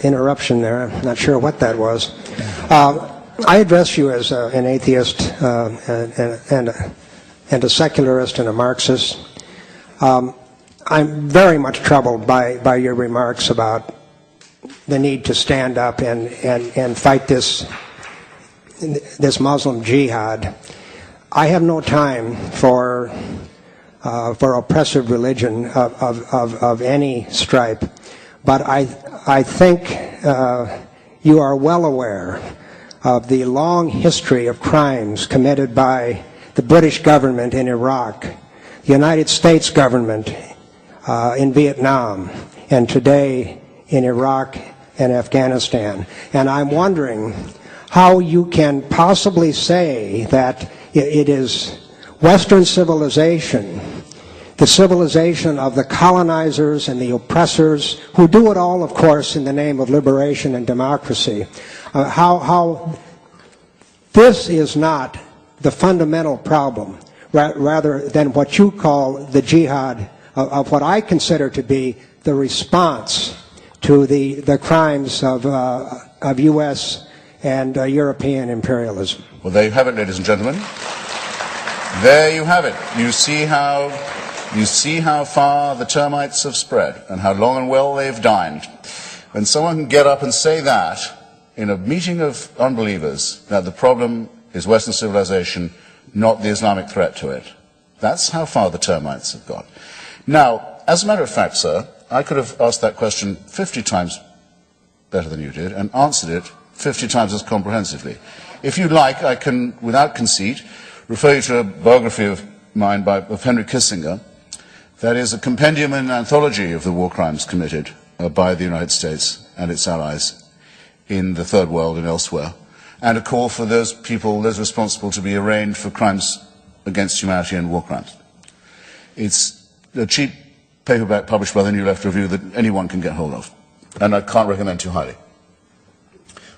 interruption there. I'm not sure what that was. I address you as an atheist and a secularist and a Marxist. I'm very much troubled by your remarks about the need to stand up and fight this Muslim jihad. I have no time for oppressive religion of any stripe, but I think you are well aware of the long history of crimes committed by the British government in Iraq, the United States government in Vietnam, and today in Iraq and Afghanistan. And I'm wondering how you can possibly say that it is Western civilization, the civilization of the colonizers and the oppressors, who do it all, of course, in the name of liberation and democracy, how this is not the fundamental problem, rather than what you call the jihad of what I consider to be the response to the crimes of U.S. and European imperialism. Well, there you have it, ladies and gentlemen. There you have it. You see how far the termites have spread and how long and well they've dined. When someone can get up and say that in a meeting of unbelievers, that the problem is Western civilization, not the Islamic threat to it. That's how far the termites have got. Now, as a matter of fact, sir, I could have asked that question 50 times better than you did and answered it 50 times as comprehensively. If you'd like, I can, without conceit, refer you to a biography of mine of Henry Kissinger. That is a compendium and anthology of the war crimes committed by the United States and its allies in the Third World and elsewhere, and a call for those people, those responsible, to be arraigned for crimes against humanity and war crimes. It's a cheap paperback published by the New Left Review that anyone can get hold of, and I can't recommend too highly.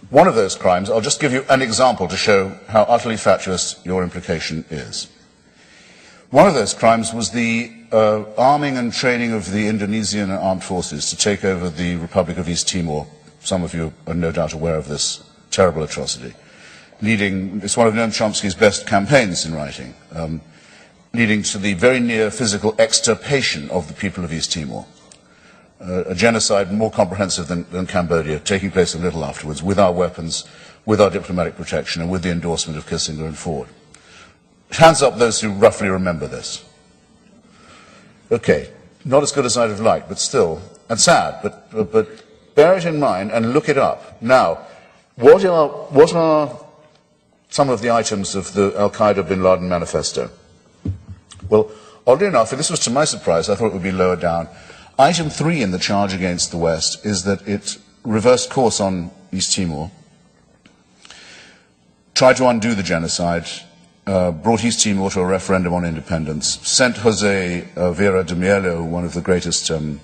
One of those crimes, I'll just give you an example to show how utterly fatuous your implication is. One of those crimes was the arming and training of the Indonesian armed forces to take over the Republic of East Timor. Some of you are no doubt aware of this terrible atrocity. It's one of Noam Chomsky's best campaigns in writing, leading to the very near physical extirpation of the people of East Timor. A genocide more comprehensive than Cambodia, taking place a little afterwards, with our weapons, with our diplomatic protection, and with the endorsement of Kissinger and Ford. Hands up those who roughly remember this. Okay, not as good as I'd have liked, but still, and sad, but bear it in mind and look it up. Now, what are some of the items of the Al-Qaeda bin Laden manifesto? Well, oddly enough, and this was to my surprise, I thought it would be lower down. Item 3 in the charge against the West is that it reversed course on East Timor, tried to undo the genocide, brought East Timor to a referendum on independence, sent Jose Vieira de Mello, one of the greatest, Sergio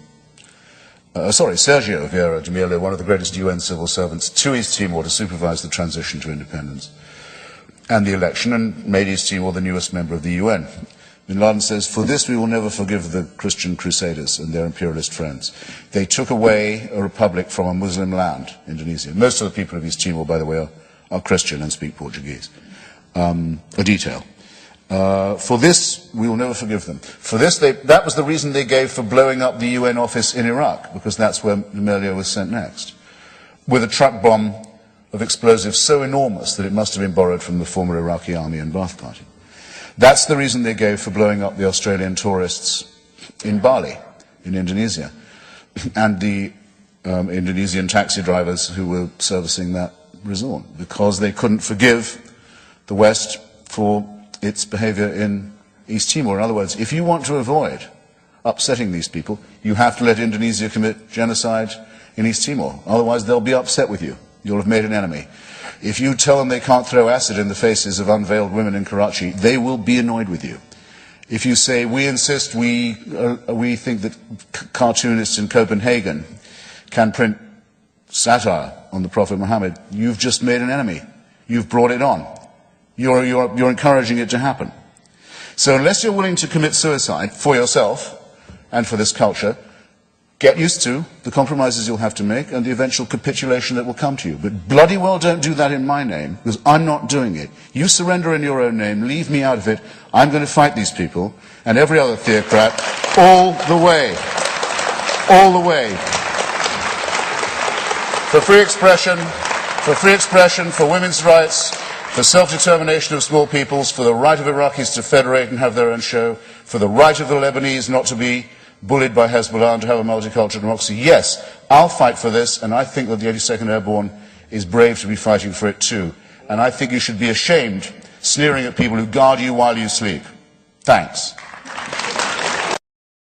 Vieira de Mello, one of the greatest UN civil servants, to East Timor to supervise the transition to independence and the election, and made East Timor the newest member of the UN. Bin Laden says, "For this we will never forgive the Christian Crusaders and their imperialist friends. They took away a republic from a Muslim land, Indonesia." Most of the people of East Timor, by the way, are Christian and speak Portuguese. A detail. For this, we will never forgive them. For this, that was the reason they gave for blowing up the UN office in Iraq, because that's where Melio was sent next, with a truck bomb of explosives so enormous that it must have been borrowed from the former Iraqi army and Ba'ath Party. That's the reason they gave for blowing up the Australian tourists in Bali, in Indonesia, and the Indonesian taxi drivers who were servicing that resort, because they couldn't forgive the West for its behavior in East Timor. In other words, if you want to avoid upsetting these people, you have to let Indonesia commit genocide in East Timor. Otherwise, they'll be upset with you. You'll have made an enemy. If you tell them they can't throw acid in the faces of unveiled women in Karachi, they will be annoyed with you. If you say, we insist, we think that cartoonists in Copenhagen can print satire on the Prophet Muhammad, you've just made an enemy. You've brought it on. You're encouraging it to happen. So unless you're willing to commit suicide for yourself and for this culture, get used to the compromises you'll have to make and the eventual capitulation that will come to you. But bloody well don't do that in my name, because I'm not doing it. You surrender in your own name, leave me out of it. I'm going to fight these people and every other theocrat all the way. All the way. For free expression, for women's rights, for self-determination of small peoples, for the right of Iraqis to federate and have their own show, for the right of the Lebanese not to be bullied by Hezbollah and to have a multicultural democracy. Yes, I'll fight for this, and I think that the 82nd Airborne is brave to be fighting for it too. And I think you should be ashamed sneering at people who guard you while you sleep. Thanks.